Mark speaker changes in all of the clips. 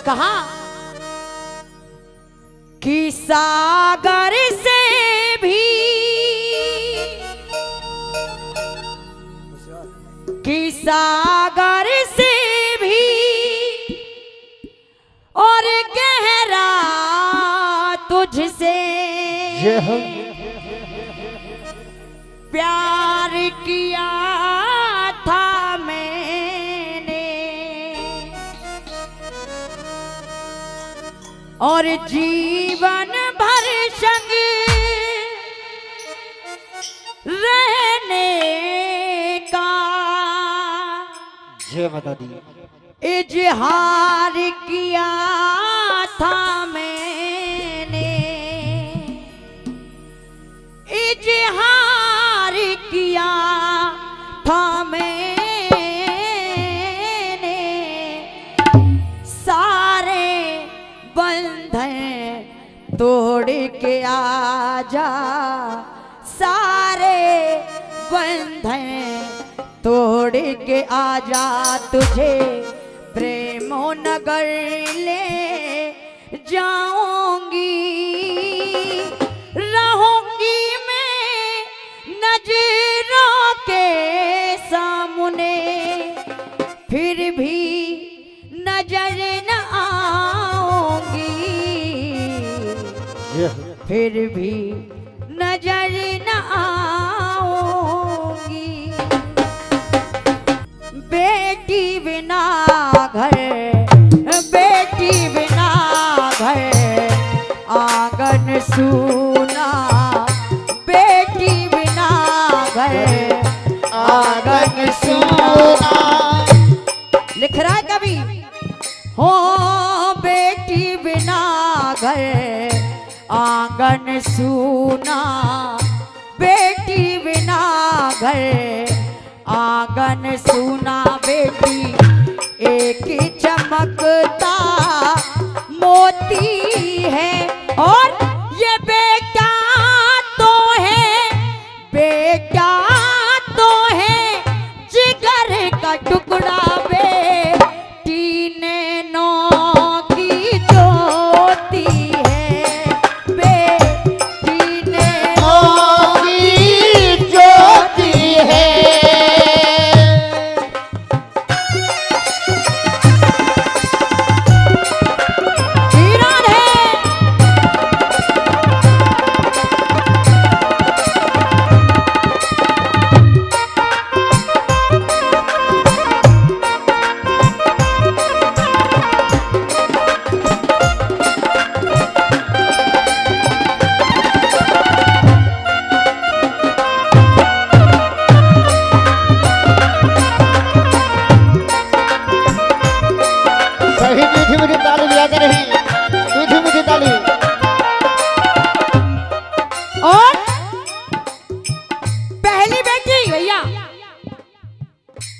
Speaker 1: कहा कि सागर से भी कि सागर से भी और गहरा तुझसे प्यार किया था मैंने और जीवन भर संग रहने का
Speaker 2: जय माता दी
Speaker 1: इजहार किया था मैंने, इजहार किया था मैंने। सारे बंधन तोड़ के आजा, सारे बंधन तोड़ के आजा, तुझे प्रेमो नगर ले जाऊंगी। रहूंगी मैं नजरों के सामने, फिर भी नजर न आऊंगी, फिर भी नजर न आऊंगी। बेटी बिना घर, बेटी बिना घर आंगन सूना, बेटी बिना घर आंगन सूना। लिख रहा है कभी हो बेटी बिना घर आंगन सूना, बेटी बिना घर आंगन सूना। बेटी एक चमकता मोती है और ये बेटा तो है, बेटा तो है जिगर का टुकड़ा। बेटी नैनों की ज्योति है, बेटी नैनों की ज्योति है। और पहली बेटी भैया,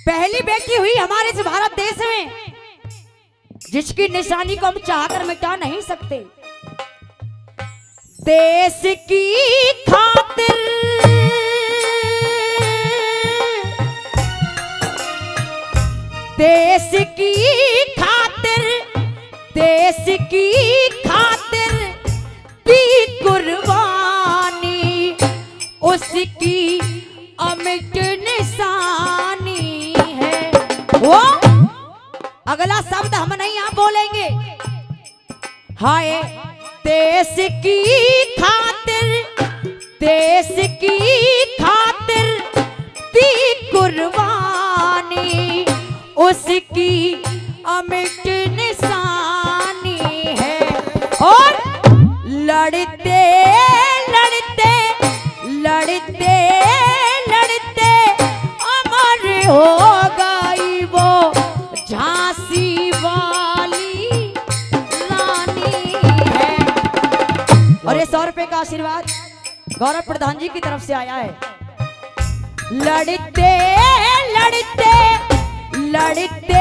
Speaker 1: पहली बेटी हुई हमारे इस भारत देश में, जिसकी निशानी को हम चाहकर मिटा नहीं सकते। देश की खातिर देश की खातिर, देश की खातिर दी कुर्बानी, उसकी अमिट निशानी है। वो अगला शब्द हम नहीं आप बोलेंगे। हाय देश की खातिर, देश की खातिर दी कुर्बानी, उसकी अमिट निशानी है। और लड़ते लड़ते लड़ते लड़ते अमर हो गई वो झांसी वाली रानी है। और ये 100 रुपए का आशीर्वाद गौरव प्रधान जी की तरफ से आया है। लड़ते लड़ते लड़ते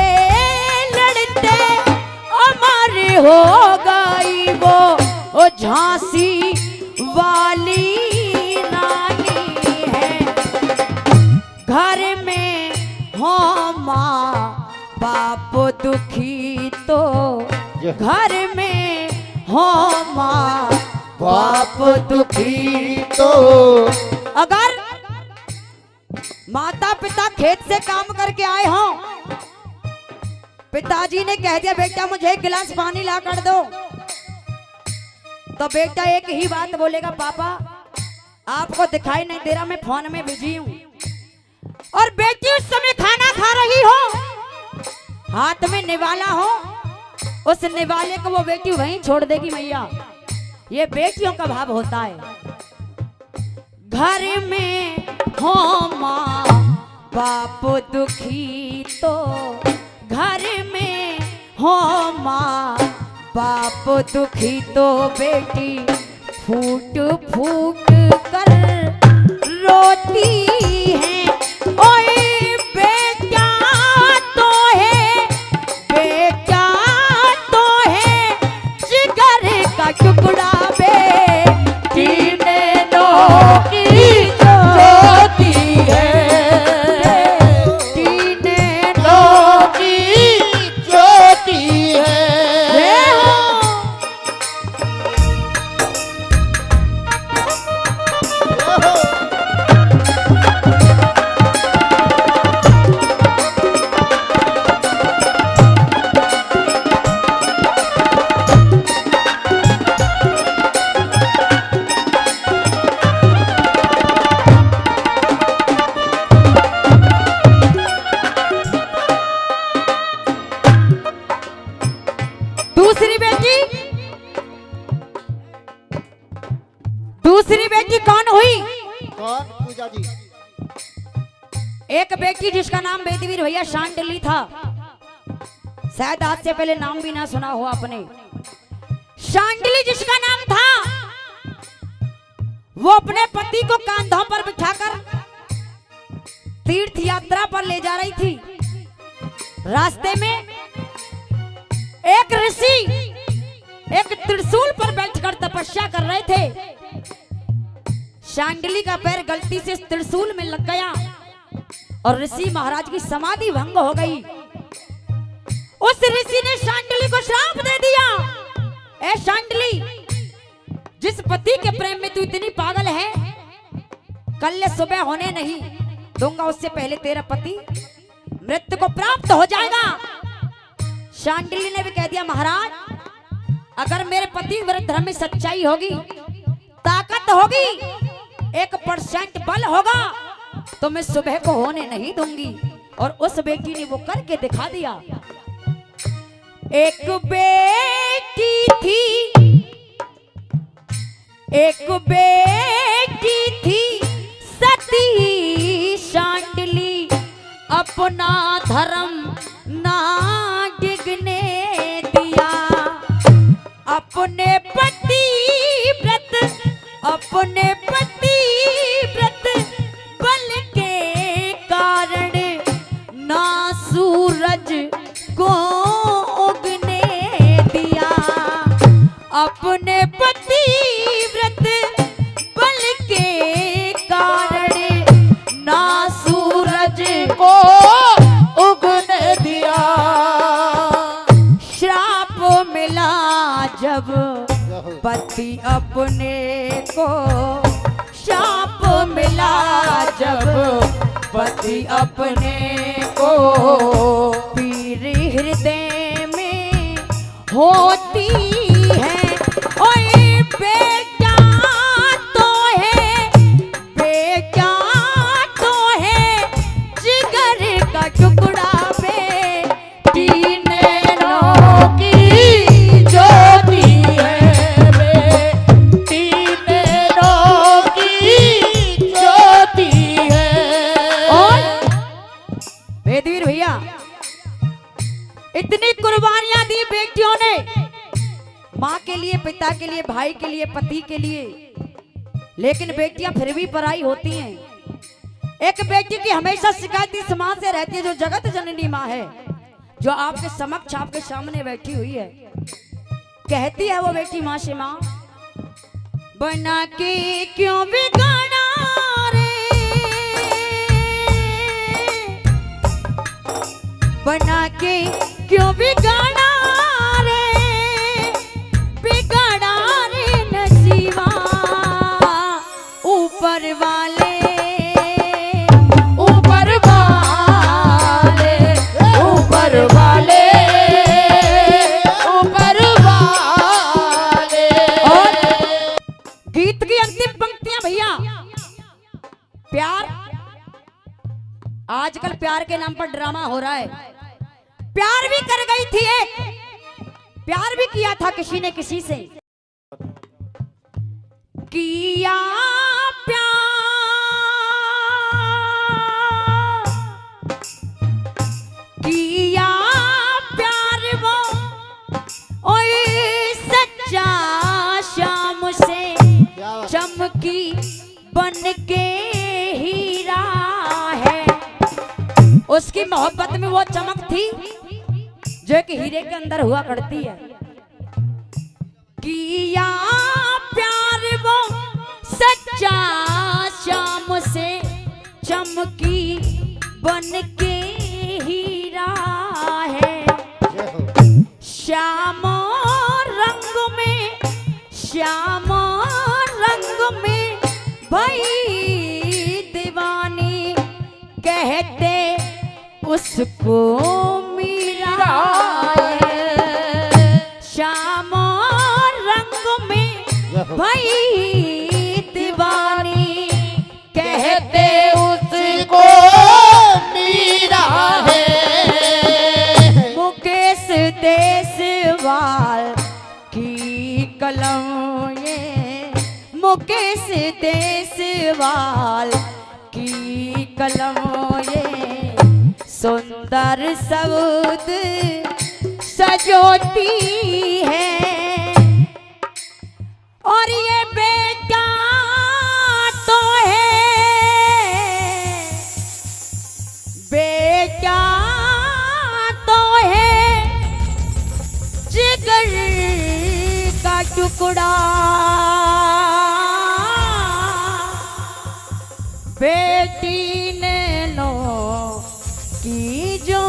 Speaker 1: लड़ते अमर हो गई वो झांसी वाली रानी है। घर में हो माँ बाप दुखी तो घर में हो माँ बाप दुखी
Speaker 2: तो
Speaker 1: अगर माता पिता खेत से काम करके आए हो, पिताजी ने कह दिया बेटा मुझे एक गिलास पानी ला कर दो, तो बेटा एक ही बात बोलेगा, पापा आपको दिखाई नहीं दे रहा मैं फोन में बिजी हूँ। और बेटी उस समय खाना खा रही हो, हाथ में निवाला हो, उस निवाले को वो बेटी वहीं छोड़ देगी। मैया ये बेटियों का भाव होता है। घर में हो माँ बाप दुखी तो घर में हो माँ बाप दुखी तो बेटी फूट फूट कर रोती है। ओए बेटा तो है, बेटा तो है जिगर का टुकड़ा बेटी नैनो की ज्योति है, बेटी नैनो की
Speaker 2: ज्योति है।
Speaker 1: दूसरी बेटी कौन हुई?
Speaker 2: कौन? पूजा जी।
Speaker 1: एक बेटी जिसका नाम बेदवीर भैया शांडिली था, शायद आज से पहले नाम भी ना सुना हो आपने। शांडिली जिसका नाम था, वो अपने पति को कांधों पर बिठाकर तीर्थ यात्रा पर ले जा रही थी। रास्ते में एक ऋषि एक त्रिशूल पर बैठकर तपस्या कर रहे थे। शांडिली का पैर गलती से त्रिशूल में लग गया और ऋषि महाराज की समाधि भंग हो गई। उस ऋषि ने शांडिली को श्राप दे दिया, ए शांडिली, जिस पति के प्रेम में तू इतनी पागल है, कल सुबह होने नहीं दूंगा, उससे पहले तेरा पति मृत्यु को प्राप्त हो जाएगा। शांडिली ने भी कह दिया, महाराज अगर मेरे पति विरुद्ध में सच्चाई होगी, ताकत होगी, 1% बल होगा, तो मैं सुबह को होने नहीं दूंगी। और उस बेटी ने वो करके दिखा दिया। एक बेटी थी, एक बेटी थी सती शांडिली, अपना धर्म ना डिगने दिया। अपने पति व्रत, अपने पति व्रत बल के कारण ना सूरज को उगने दिया। अपने पति व्रत बल के कारण ना सूरज को उगने दिया। श्राप मिला जब पति अपने को, शाप मिला जब पति अपने को, पीर हृदय में होती है। ओए बेटा तो है, बेटा तो है जिगर का टुकड़ा बेटी नैनों की ज्योति है, बेटी नैनों की ज्योति है। और वेदवीर भैया, इतनी कुर्बानियां दी बेटियों ने, माँ के लिए, पिता के लिए, भाई के लिए, पति के लिए, लेकिन बेटियां फिर भी पराई होती हैं। एक बेटी की हमेशा शिकायत इस माँ से रहती है जो जगत जननी माँ है, जो आपके समक्ष, आपके सामने बैठी हुई है। कहती है वो बेटी माँ से, माँ बना के क्यों बिगाड़ा रे, बना के क्यों बिगाड़ा रे, आजकल प्यार के नाम पर ड्रामा हो रहा है। प्यार भी कर गई थी एक, प्यार भी किया था किसी ने किसी से, किया प्यार, किया प्यार वो ओए सच्चा शाम से
Speaker 2: क्या बात।
Speaker 1: चमकी बन के हीरा है। उसकी मोहब्बत में वो चमक थी जो एक हीरे के अंदर हुआ करती है। किया प्यार वो सच्चा शाम से चमकी बन के हीरा है।
Speaker 2: जय हो।
Speaker 1: श्याम रंग में, श्याम रंग में भाई दीवानी कहते उसको मीरा है। श्याम रंग में
Speaker 2: जय हो।
Speaker 1: भाई दीवानी कहते
Speaker 2: उसको मीरा है।
Speaker 1: मुकेश देसवाल की कलम ये, मुकेश देसवाल की कलम ये सुंदर शब्द सजोती है। और ये बेटा तो है, बेटा तो है जिगर का टुकड़ा, बेटी ने नो की जो